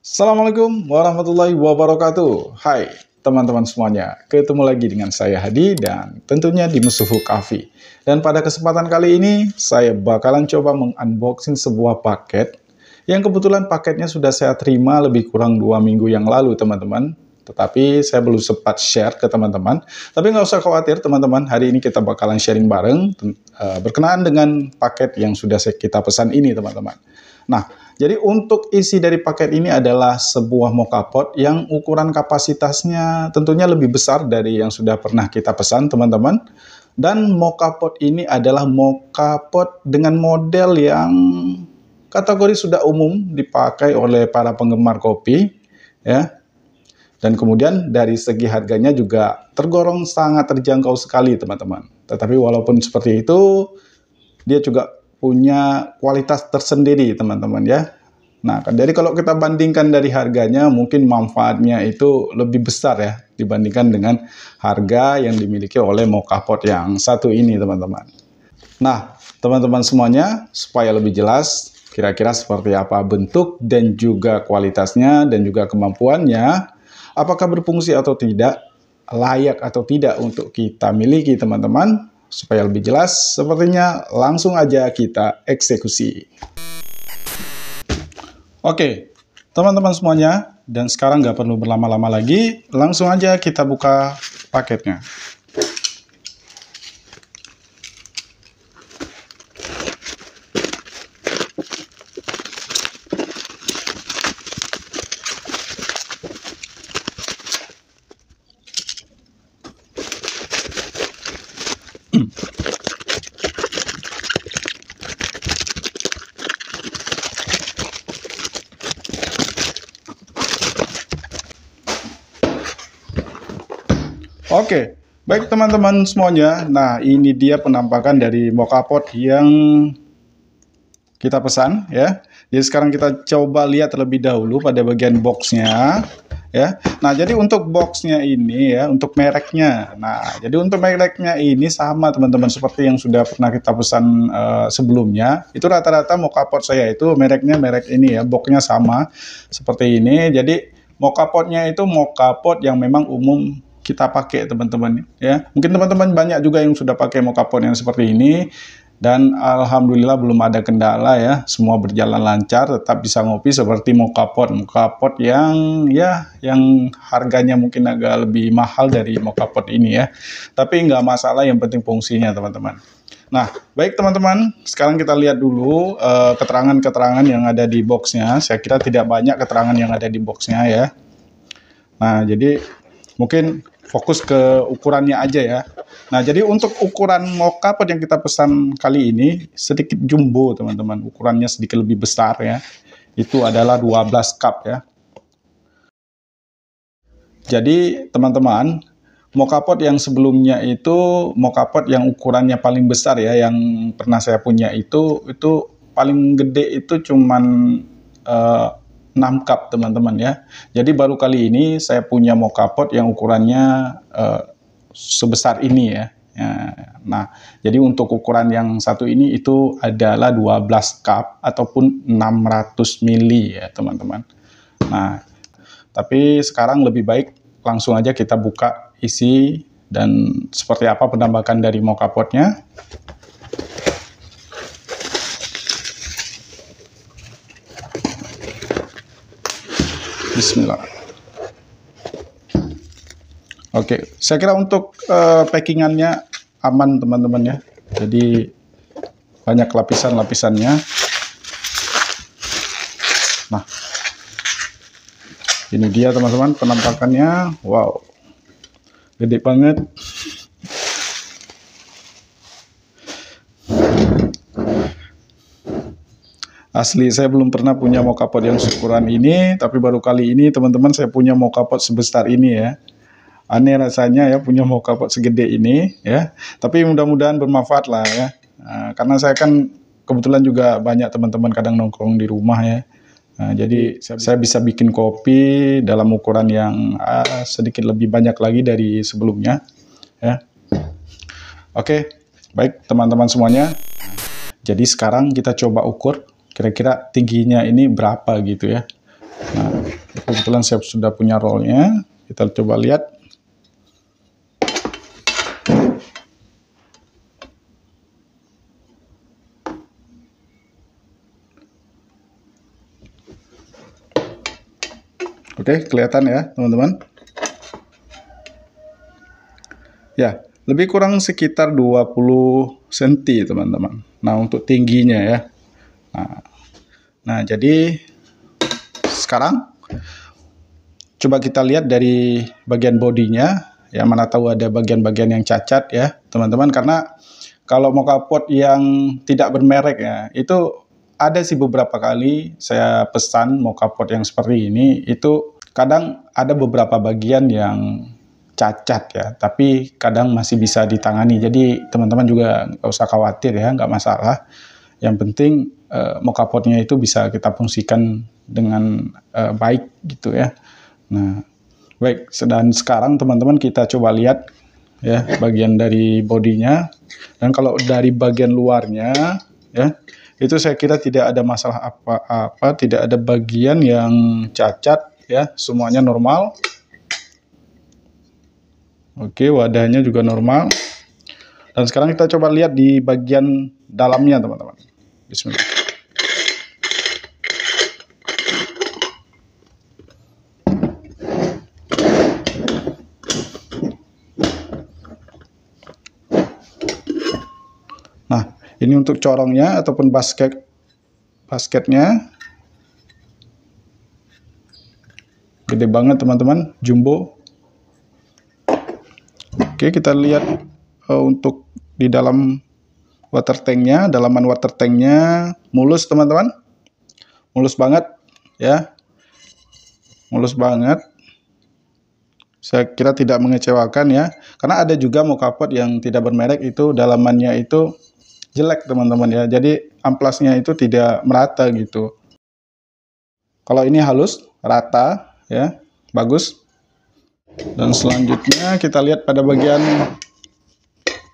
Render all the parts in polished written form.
Assalamualaikum warahmatullahi wabarakatuh. Hai teman-teman semuanya, ketemu lagi dengan saya Hadi dan tentunya di Musuhu Cafe. Dan pada kesempatan kali ini saya bakalan coba mengunboxing sebuah paket yang kebetulan paketnya sudah saya terima lebih kurang 2 minggu yang lalu teman-teman. Tetapi saya belum sempat share ke teman-teman. Tapi nggak usah khawatir teman-teman, hari ini kita bakalan sharing bareng berkenaan dengan paket yang sudah kita pesan ini teman-teman. Nah, jadi untuk isi dari paket ini adalah sebuah mocha pot yang ukuran kapasitasnya tentunya lebih besar dari yang sudah pernah kita pesan teman-teman. Dan mocha pot ini adalah mocha pot dengan model yang kategori sudah umum dipakai oleh para penggemar kopi, ya. Dan kemudian dari segi harganya juga tergolong sangat terjangkau sekali teman-teman. Tetapi walaupun seperti itu, dia juga punya kualitas tersendiri teman-teman ya. Nah, jadi kalau kita bandingkan dari harganya, mungkin manfaatnya itu lebih besar ya dibandingkan dengan harga yang dimiliki oleh mocha pot yang satu ini teman-teman. Nah, teman-teman semuanya, supaya lebih jelas kira-kira seperti apa bentuk dan juga kualitasnya dan juga kemampuannya, apakah berfungsi atau tidak, layak atau tidak untuk kita miliki teman-teman. Supaya lebih jelas, sepertinya langsung aja kita eksekusi. Oke, teman-teman semuanya, dan sekarang nggak perlu berlama-lama lagi, langsung aja kita buka paketnya. Oke, baik teman-teman semuanya. Nah, ini dia penampakan dari mocha pot yang kita pesan ya. Jadi sekarang kita coba lihat terlebih dahulu pada bagian boxnya ya. Nah, jadi untuk boxnya ini ya, untuk mereknya. Nah, jadi untuk mereknya ini sama teman-teman seperti yang sudah pernah kita pesan sebelumnya. Itu rata-rata mocha pot saya itu mereknya merek ini ya, boxnya sama seperti ini. Jadi mocha potnya itu mocha pot yang memang umum kita pakai teman-teman ya. Mungkin teman-teman banyak juga yang sudah pakai mocha pot yang seperti ini dan alhamdulillah belum ada kendala ya. Semua berjalan lancar, tetap bisa ngopi seperti mocha pot yang ya yang harganya mungkin agak lebih mahal dari mocha pot ini ya. Tapi nggak masalah, yang penting fungsinya teman-teman. Nah, baik teman-teman, sekarang kita lihat dulu keterangan-keterangan yang ada di boxnya. Saya kira tidak banyak keterangan yang ada di boxnya ya. Nah, jadi mungkin fokus ke ukurannya aja ya. Nah, jadi untuk ukuran mocha pot yang kita pesan kali ini sedikit jumbo teman-teman. Ukurannya sedikit lebih besar ya. Itu adalah 12 cup ya. Jadi teman-teman, mocha pot yang sebelumnya itu mocha pot yang ukurannya paling besar ya, yang pernah saya punya itu paling gede itu cuman 6 cup teman-teman ya. Jadi baru kali ini saya punya mocha pot yang ukurannya sebesar ini ya. Nah, jadi untuk ukuran yang satu ini itu adalah 12 cup ataupun 600 mili ya teman-teman. Nah, tapi sekarang lebih baik langsung aja kita buka isi dan seperti apa penampakan dari mocha potnya. Bismillah. Oke, saya kira untuk packingannya aman teman-teman ya. Jadi banyak lapisan-lapisannya. Nah, ini dia teman-teman penampakannya. Wow, gede banget. Asli, saya belum pernah punya mocha pot yang seukuran ini, tapi baru kali ini teman-teman saya punya mocha pot sebesar ini ya. Aneh rasanya ya punya mocha pot segede ini ya. Tapi mudah-mudahan bermanfaat lah ya. Nah, karena saya kan kebetulan juga banyak teman-teman kadang nongkrong di rumah ya. Nah, jadi saya bisa bikin kopi dalam ukuran yang sedikit lebih banyak lagi dari sebelumnya ya. Oke, baik teman-teman semuanya. Jadi sekarang kita coba ukur kira-kira tingginya ini berapa gitu ya. Nah, kebetulan saya sudah punya rollnya. Kita coba lihat. Oke, kelihatan ya teman-teman. Ya, lebih kurang sekitar 20 cm teman-teman. Nah, untuk tingginya ya. Nah, jadi sekarang coba kita lihat dari bagian bodinya. Ya, mana tahu ada bagian-bagian yang cacat ya teman-teman. Karena kalau mocha pot yang tidak bermerek ya, itu ada sih beberapa kali saya pesan mocha pot yang seperti ini. Itu kadang ada beberapa bagian yang cacat ya, tapi kadang masih bisa ditangani. Jadi teman-teman juga nggak usah khawatir ya, nggak masalah. Yang penting mocha potnya itu bisa kita fungsikan dengan baik gitu ya. Nah, baik, dan sekarang teman-teman kita coba lihat ya bagian dari bodinya. Dan kalau dari bagian luarnya ya, itu saya kira tidak ada masalah apa-apa, tidak ada bagian yang cacat ya, semuanya normal. Oke, wadahnya juga normal. Dan sekarang kita coba lihat di bagian dalamnya teman-teman. Bismillah. Nah, ini untuk corongnya ataupun basketnya. Gede banget teman-teman, jumbo. Oke, kita lihat untuk di dalam water tanknya, dalaman water tanknya mulus teman-teman, mulus banget ya, mulus banget. Saya kira tidak mengecewakan ya, karena ada juga mocha pot yang tidak bermerek itu dalamannya itu jelek teman-teman ya, jadi amplasnya itu tidak merata gitu. Kalau ini halus, rata ya, bagus. Dan selanjutnya kita lihat pada bagian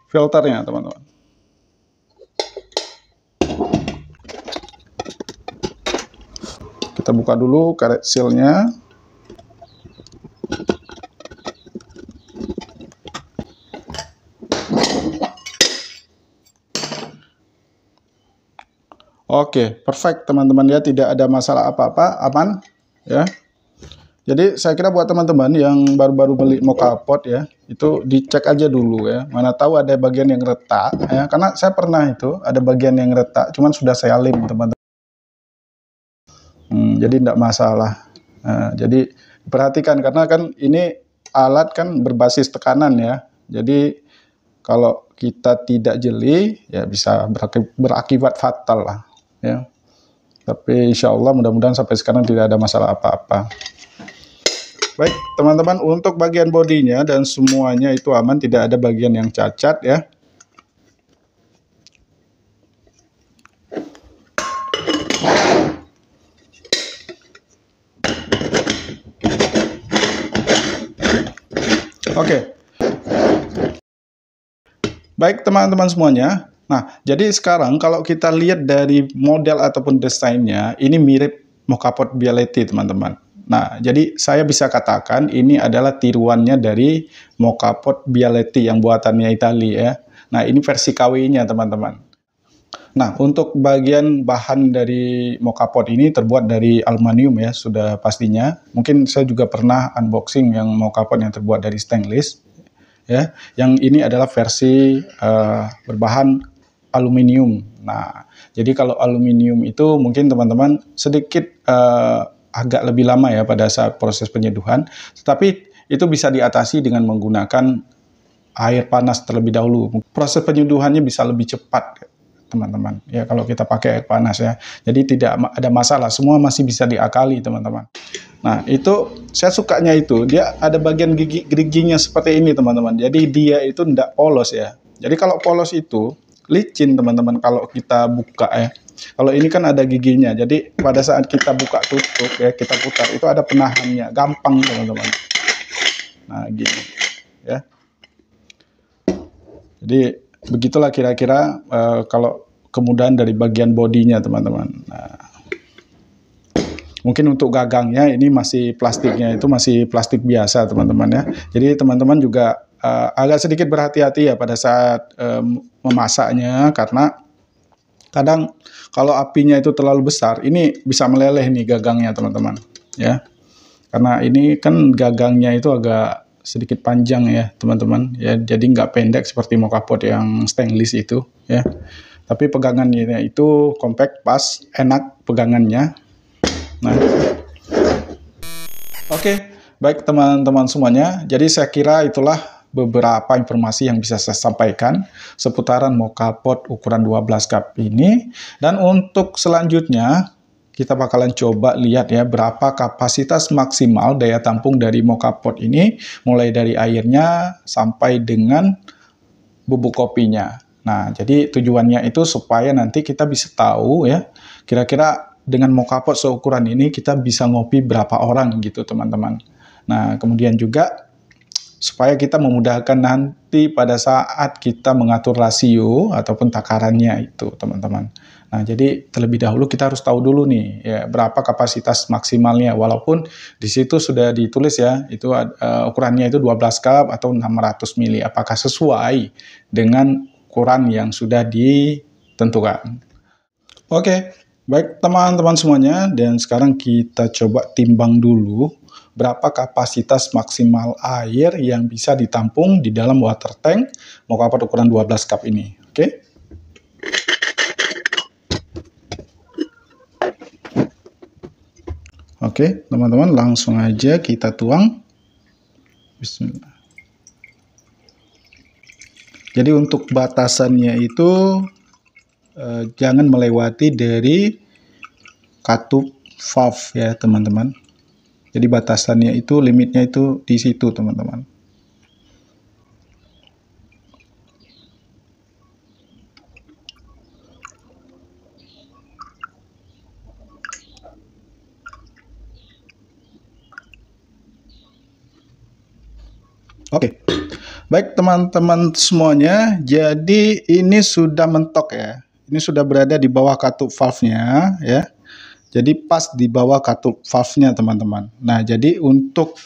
filternya teman-teman. Kita buka dulu karet sealnya. Oke, perfect teman-teman ya, tidak ada masalah apa-apa, aman ya. Jadi saya kira buat teman-teman yang baru-baru beli mocha pot ya, itu dicek aja dulu ya. Mana tahu ada bagian yang retak ya, karena saya pernah itu ada bagian yang retak, cuman sudah saya lem teman-teman. Jadi tidak masalah. Jadi perhatikan karena kan ini alat kan berbasis tekanan ya. Jadi kalau kita tidak jeli ya bisa berakibat fatal lah ya. Tapi insya Allah mudah-mudahan sampai sekarang tidak ada masalah apa-apa. Baik teman-teman, untuk bagian bodinya dan semuanya itu aman, tidak ada bagian yang cacat ya. Oke. Baik teman-teman semuanya. Nah, jadi sekarang kalau kita lihat dari model ataupun desainnya, ini mirip mocha pot Bialetti teman-teman. Nah, jadi saya bisa katakan ini adalah tiruannya dari mocha pot Bialetti yang buatannya Italia ya. Nah, ini versi KW-nya teman-teman. Nah, untuk bagian bahan dari mocha pot ini terbuat dari aluminium ya, sudah pastinya. Mungkin saya juga pernah unboxing yang mocha pot yang terbuat dari stainless ya. Yang ini adalah versi berbahan aluminium. Nah, jadi kalau aluminium itu mungkin teman-teman sedikit agak lebih lama ya pada saat proses penyeduhan, tetapi itu bisa diatasi dengan menggunakan air panas terlebih dahulu. Proses penyeduhannya bisa lebih cepat, teman-teman. Ya kalau kita pakai air panas ya. Jadi tidak ada masalah, semua masih bisa diakali, teman-teman. Nah, itu saya sukanya itu dia ada bagian giginya seperti ini, teman-teman. Jadi dia itu tidak polos ya. Jadi kalau polos itu licin, teman-teman, kalau kita buka ya. Kalau ini kan ada giginya, jadi pada saat kita buka tutup ya, kita putar, itu ada penahannya, gampang teman-teman. Nah gini ya. Jadi begitulah kira-kira kalau kemudahan dari bagian bodinya teman-teman. Nah, Mungkin untuk gagangnya ini masih plastiknya itu masih plastik biasa teman-teman ya. Jadi teman-teman juga agak sedikit berhati-hati ya pada saat memasaknya, karena kadang kalau apinya itu terlalu besar, ini bisa meleleh nih gagangnya teman-teman ya. Karena ini kan gagangnya itu agak sedikit panjang ya teman-teman ya, jadi nggak pendek seperti mokapot yang stainless itu ya. Tapi pegangannya itu compact, pas, enak pegangannya. Nah, oke, baik teman-teman semuanya. Jadi saya kira itulah beberapa informasi yang bisa saya sampaikan seputaran mokapot ukuran 12 cup ini. Dan untuk selanjutnya, kita bakalan coba lihat ya berapa kapasitas maksimal daya tampung dari mokapot ini, mulai dari airnya sampai dengan bubuk kopinya. Nah, jadi tujuannya itu supaya nanti kita bisa tahu ya, kira-kira dengan mokapot seukuran ini kita bisa ngopi berapa orang gitu teman-teman. Nah, kemudian juga supaya kita memudahkan nanti pada saat kita mengatur rasio ataupun takarannya itu teman-teman. Nah, jadi terlebih dahulu kita harus tahu dulu nih ya berapa kapasitas maksimalnya, walaupun di situ sudah ditulis ya itu ukurannya itu 12 cup atau 600 mili. Apakah sesuai dengan ukuran yang sudah ditentukan? Oke, baik teman-teman semuanya, dan sekarang kita coba timbang dulu berapa kapasitas maksimal air yang bisa ditampung di dalam water tank mokapot ukuran 12 cup ini. Oke. Oke, teman-teman, langsung aja kita tuang. Bismillah. Jadi untuk batasannya itu jangan melewati dari katup valve ya teman-teman. Jadi batasannya itu, limitnya itu di situ teman-teman. Oke, baik teman-teman semuanya, jadi ini sudah mentok ya. Ini sudah berada di bawah katup valve-nya ya. Jadi pas di bawah katup valve-nya teman-teman. Nah, jadi untuk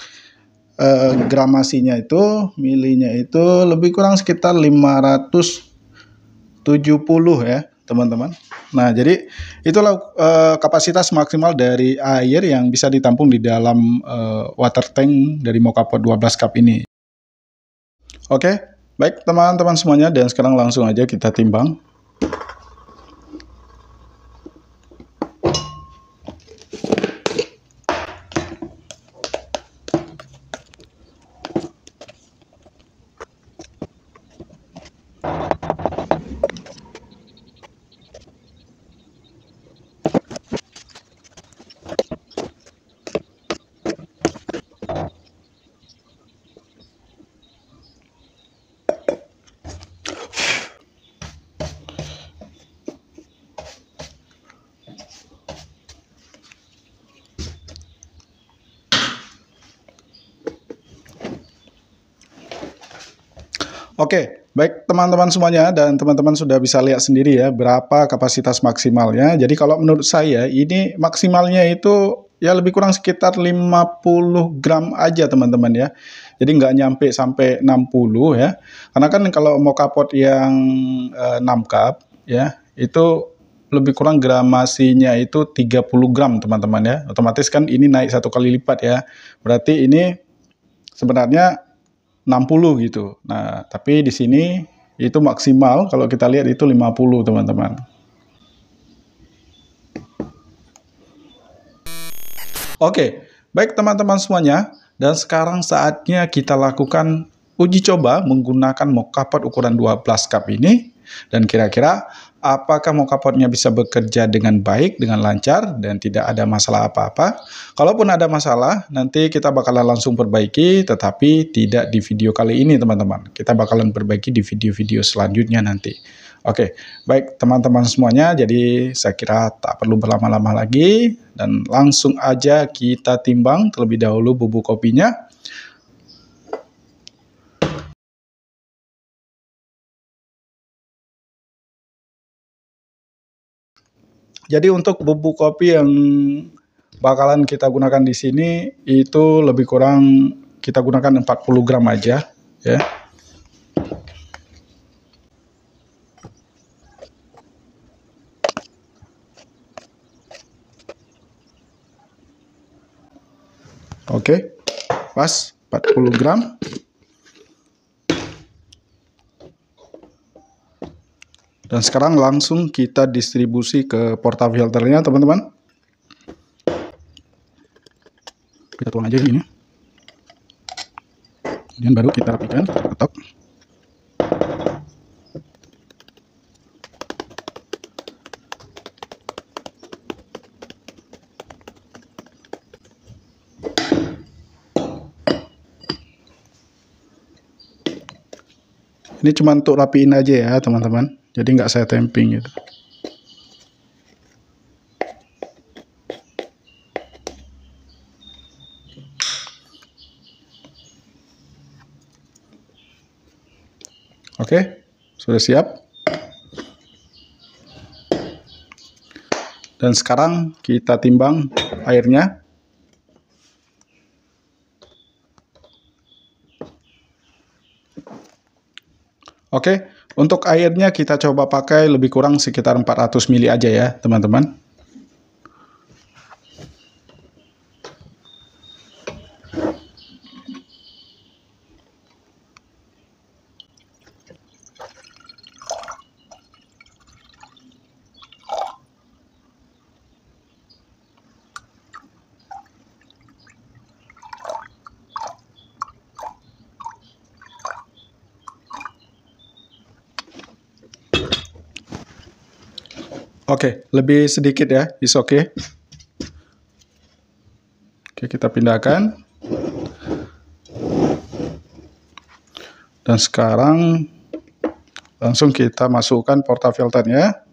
gramasinya itu, milinya itu lebih kurang sekitar 570 ya teman-teman. Nah, jadi itulah kapasitas maksimal dari air yang bisa ditampung di dalam water tank dari mokapot 12 cup ini. Oke, baik teman-teman semuanya, dan sekarang langsung aja kita timbang. Oke, baik teman-teman semuanya, dan teman-teman sudah bisa lihat sendiri ya berapa kapasitas maksimalnya. Jadi kalau menurut saya ini maksimalnya itu ya lebih kurang sekitar 50 gram aja teman-teman ya. Jadi nggak nyampe sampai 60 ya. Karena kan kalau mau kapot yang 6 cup ya, itu lebih kurang gramasinya itu 30 gram teman-teman ya. Otomatis kan ini naik 1 kali lipat ya. Berarti ini sebenarnya 60 gitu. Nah, tapi di sini itu maksimal kalau kita lihat itu 50 teman-teman. Oke, baik teman-teman semuanya, dan sekarang saatnya kita lakukan uji coba menggunakan mokapot ukuran 12 cup ini, dan kira-kira apakah mokapotnya bisa bekerja dengan baik, dengan lancar, dan tidak ada masalah apa-apa. Kalaupun ada masalah, nanti kita bakalan langsung perbaiki, tetapi tidak di video kali ini teman-teman. Kita bakalan perbaiki di video-video selanjutnya nanti. Oke, baik teman-teman semuanya, jadi saya kira tak perlu berlama-lama lagi, dan langsung aja kita timbang terlebih dahulu bubuk kopinya. Jadi untuk bubuk kopi yang bakalan kita gunakan di sini itu lebih kurang kita gunakan 40 gram aja ya. Oke, pas 40 gram. Dan sekarang langsung kita distribusi ke portafilternya, teman-teman. Kita tuang aja ini. Kemudian baru kita rapikan, kita ketok. Ini cuma untuk rapiin aja ya, teman-teman. Jadi nggak saya tamping gitu. Oke, sudah siap. Dan sekarang kita timbang airnya. Oke, untuk airnya kita coba pakai lebih kurang sekitar 400 ml aja ya, teman-teman. Oke, lebih sedikit ya, is okay. Oke, kita pindahkan. Dan sekarang langsung kita masukkan portafilternya.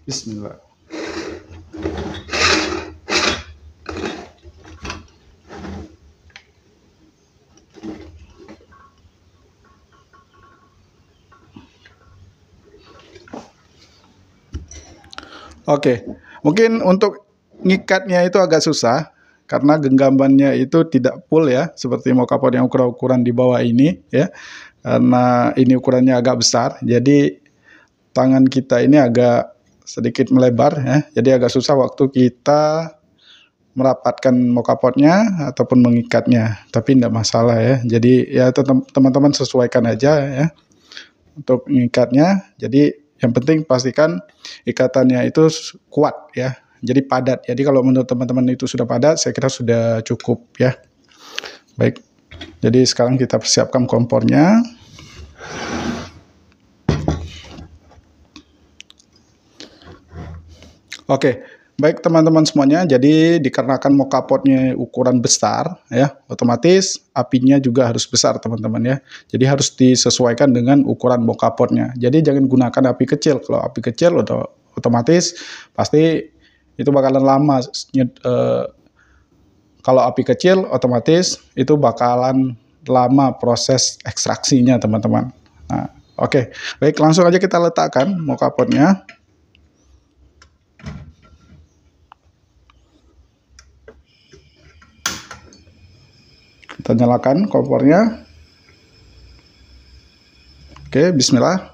Bismillah. Oke, mungkin untuk ngikatnya itu agak susah karena genggamannya itu tidak full ya, seperti mokapot yang ukuran di bawah ini ya. Karena ini ukurannya agak besar, jadi tangan kita ini agak sedikit melebar ya. Jadi agak susah waktu kita merapatkan mokapotnya ataupun mengikatnya. Tapi tidak masalah ya. Jadi ya teman-teman sesuaikan aja ya untuk mengikatnya. Jadi yang penting pastikan ikatannya itu kuat ya. Jadi padat. Jadi kalau menurut teman-teman itu sudah padat, saya kira sudah cukup ya. Baik. Jadi sekarang kita persiapkan kompornya. Oke, baik teman-teman semuanya. Jadi dikarenakan mokapotnya ukuran besar ya, otomatis apinya juga harus besar teman-teman ya. Jadi harus disesuaikan dengan ukuran mokapotnya. Jadi jangan gunakan api kecil. Kalau api kecil otomatis pasti itu bakalan lama. Kalau api kecil otomatis itu bakalan lama proses ekstraksinya teman-teman. Nah, oke. Baik, langsung aja kita letakkan mokapotnya. Kita nyalakan kompornya. Oke, bismillah.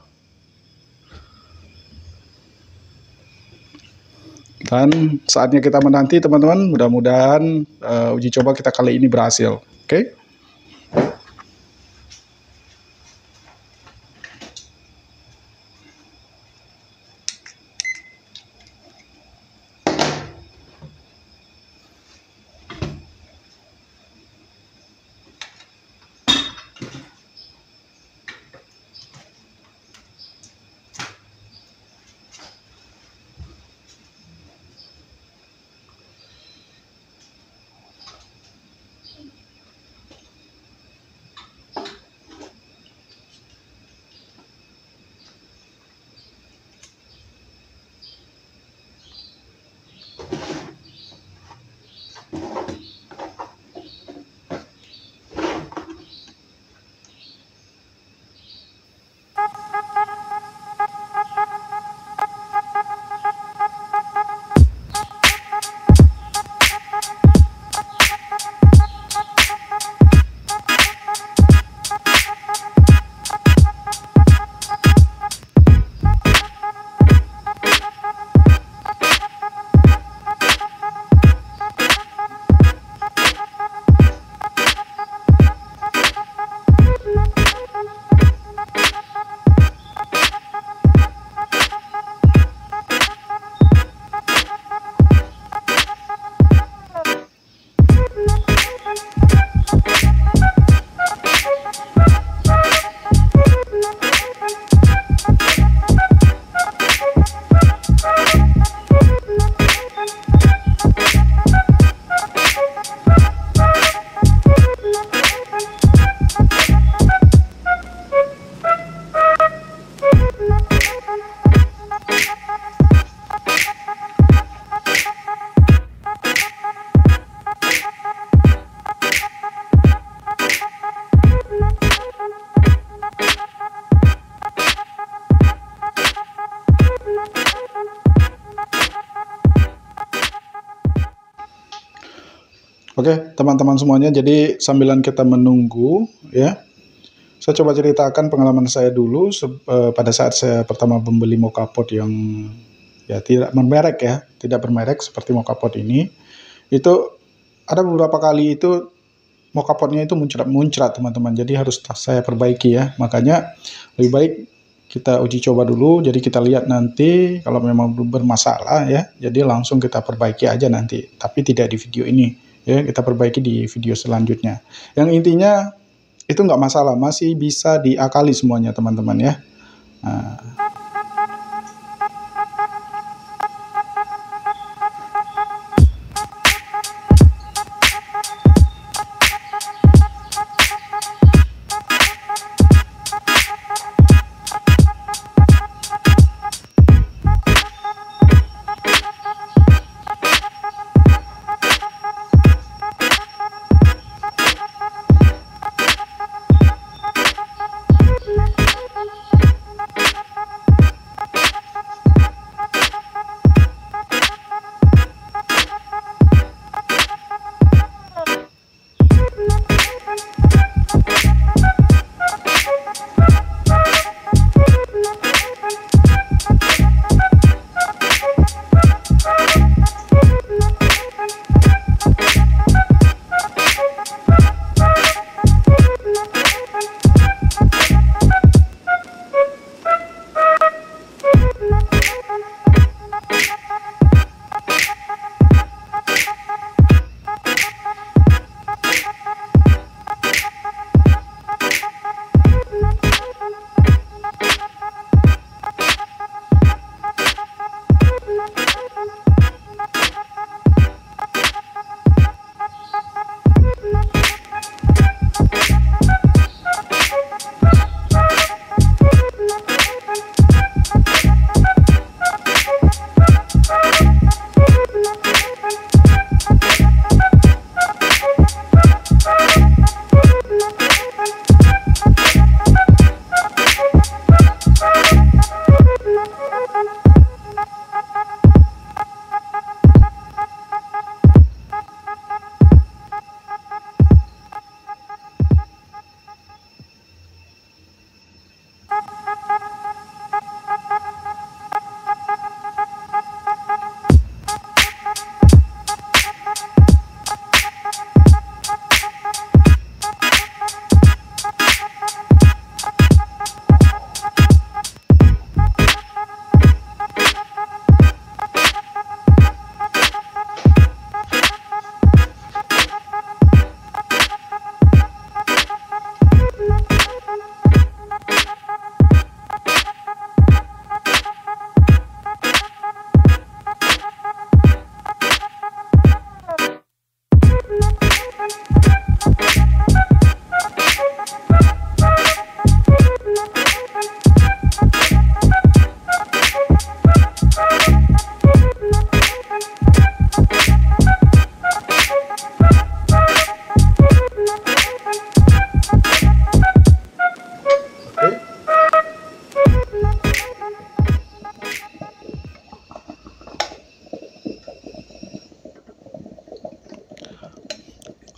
Dan saatnya kita menanti teman-teman, mudah-mudahan uji coba kita kali ini berhasil. Oke. Oke, teman-teman semuanya, jadi sambilan kita menunggu ya, saya coba ceritakan pengalaman saya dulu pada saat saya pertama membeli Mokapot yang ya tidak bermerek ya, tidak bermerek seperti Mokapot ini. Itu ada beberapa kali itu Mokapotnya itu muncrat teman-teman, jadi harus saya perbaiki ya. Makanya lebih baik kita uji coba dulu, jadi kita lihat nanti kalau memang bermasalah ya, jadi langsung kita perbaiki aja nanti, tapi tidak di video ini. Ya, kita perbaiki di video selanjutnya. Yang intinya itu nggak masalah, masih bisa diakali semuanya teman-teman ya. Nah,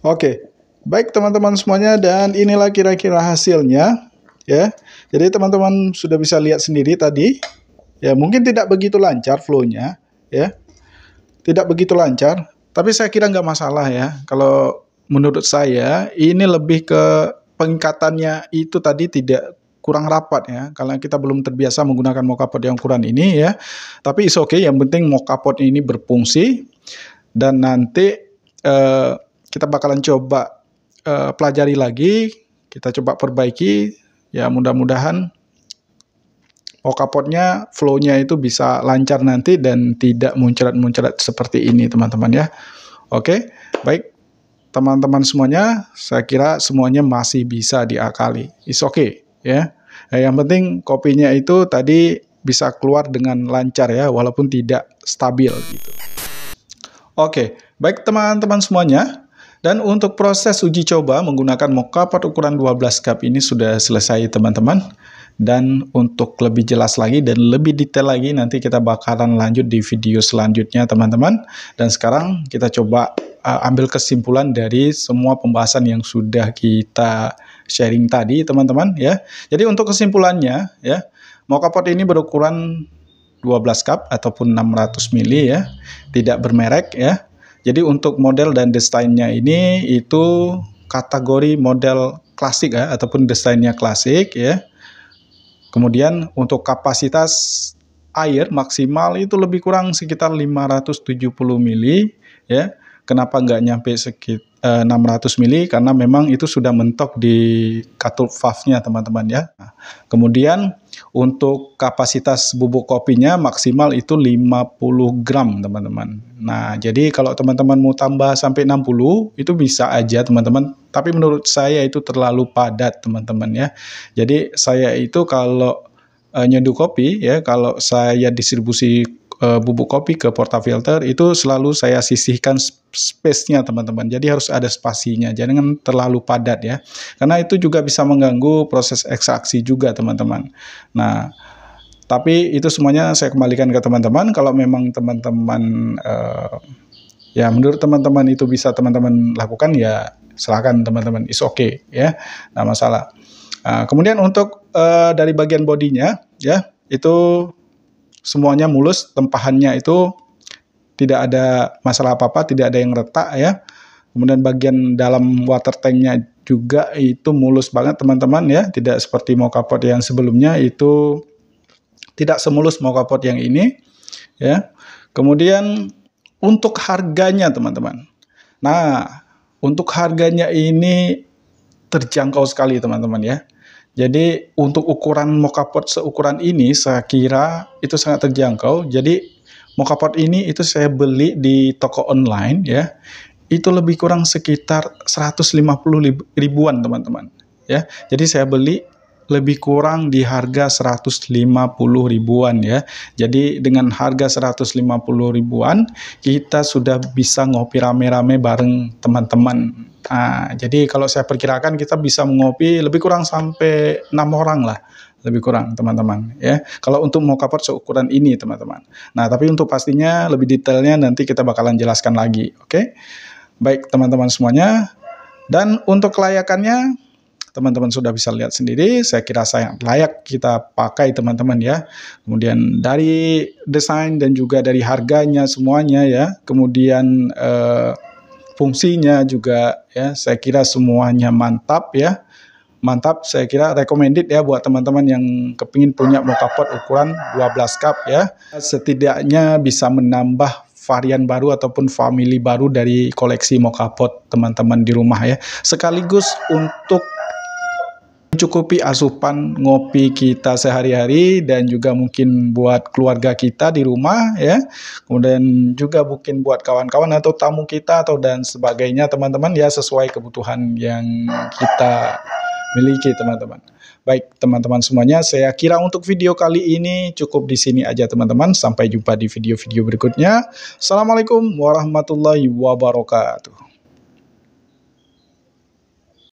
oke, baik teman-teman semuanya, dan inilah kira-kira hasilnya ya. Jadi teman-teman sudah bisa lihat sendiri tadi ya, mungkin tidak begitu lancar flow-nya ya, tidak begitu lancar, tapi saya kira nggak masalah ya. Kalau menurut saya ini lebih ke pengikatannya itu tadi tidak kurang rapat ya, karena kita belum terbiasa menggunakan Mokapot yang ukuran ini ya. Tapi is okay, yang penting Mokapot ini berfungsi, dan nanti kita bakalan coba pelajari lagi, kita coba perbaiki ya, mudah-mudahan Mokapotnya flow-nya itu bisa lancar nanti dan tidak muncrat-muncrat seperti ini teman-teman ya. Oke, baik teman-teman semuanya, saya kira semuanya masih bisa diakali, is okay ya. Yang penting kopinya itu tadi bisa keluar dengan lancar ya, walaupun tidak stabil gitu. Oke, baik teman-teman semuanya. Dan untuk proses uji coba menggunakan Mokapot ukuran 12 cup ini sudah selesai teman-teman. Dan untuk lebih jelas lagi dan lebih detail lagi nanti kita bakalan lanjut di video selanjutnya teman-teman. Dan sekarang kita coba ambil kesimpulan dari semua pembahasan yang sudah kita sharing tadi, teman-teman ya. Jadi untuk kesimpulannya ya, mocha pot ini berukuran 12 cup ataupun 600 mili ya, tidak bermerek ya. Jadi untuk model dan desainnya ini itu kategori model klasik ya, ataupun desainnya klasik ya. Kemudian untuk kapasitas air maksimal itu lebih kurang sekitar 570 mili ya. Kenapa nggak nyampe sekitar 600 mili? Karena memang itu sudah mentok di katul valve-nya teman-teman ya. Nah, kemudian untuk kapasitas bubuk kopinya maksimal itu 50 gram teman-teman. Nah jadi kalau teman-teman mau tambah sampai 60 itu bisa aja teman-teman. Tapi menurut saya itu terlalu padat teman-teman ya. Jadi saya itu kalau nyeduh kopi ya, kalau saya distribusi bubuk kopi ke portafilter itu selalu saya sisihkan space-nya teman-teman. Jadi harus ada spasinya, jangan terlalu padat ya. Karena itu juga bisa mengganggu proses ekstraksi juga teman-teman. Nah, tapi itu semuanya saya kembalikan ke teman-teman. Kalau memang teman-teman ya menurut teman-teman itu bisa teman-teman lakukan ya silakan teman-teman, is okay ya, nggak masalah. Kemudian untuk dari bagian bodinya ya itu semuanya mulus, tempahannya itu tidak ada masalah apa-apa, tidak ada yang retak ya. Kemudian bagian dalam water tanknya juga itu mulus banget teman-teman ya, tidak seperti mocha pot yang sebelumnya, itu tidak semulus mocha pot yang ini ya. Kemudian untuk harganya teman-teman, nah untuk harganya ini terjangkau sekali teman-teman ya. Jadi untuk ukuran mocha pot seukuran ini saya kira itu sangat terjangkau. Jadi mocha pot ini itu saya beli di toko online ya. Itu lebih kurang sekitar 150 ribuan teman-teman ya. Jadi saya beli lebih kurang di harga 150 ribuan ya. Jadi dengan harga 150 ribuan kita sudah bisa ngopi rame-rame bareng teman-teman. Nah, jadi kalau saya perkirakan kita bisa mengopi lebih kurang sampai 6 orang lah, lebih kurang teman-teman ya. Kalau untuk mocha pot seukuran ini teman-teman. Nah, tapi untuk pastinya lebih detailnya nanti kita bakalan jelaskan lagi, oke? Baik teman-teman semuanya. Dan untuk kelayakannya teman-teman sudah bisa lihat sendiri, saya kira sangat layak kita pakai teman-teman ya. Kemudian dari desain dan juga dari harganya semuanya ya. Kemudian fungsinya juga ya, saya kira semuanya mantap ya. Mantap, saya kira recommended ya buat teman-teman yang kepingin punya mocha pot ukuran 12 cup ya. Setidaknya bisa menambah varian baru ataupun family baru dari koleksi mocha pot teman-teman di rumah ya. Sekaligus untuk mencukupi asupan ngopi kita sehari-hari dan juga mungkin buat keluarga kita di rumah ya. Kemudian juga mungkin buat kawan-kawan atau tamu kita atau dan sebagainya teman-teman ya, sesuai kebutuhan yang kita miliki teman-teman. Baik teman-teman semuanya, saya kira untuk video kali ini cukup di sini aja teman-teman. Sampai jumpa di video-video berikutnya. Assalamualaikum warahmatullahi wabarakatuh.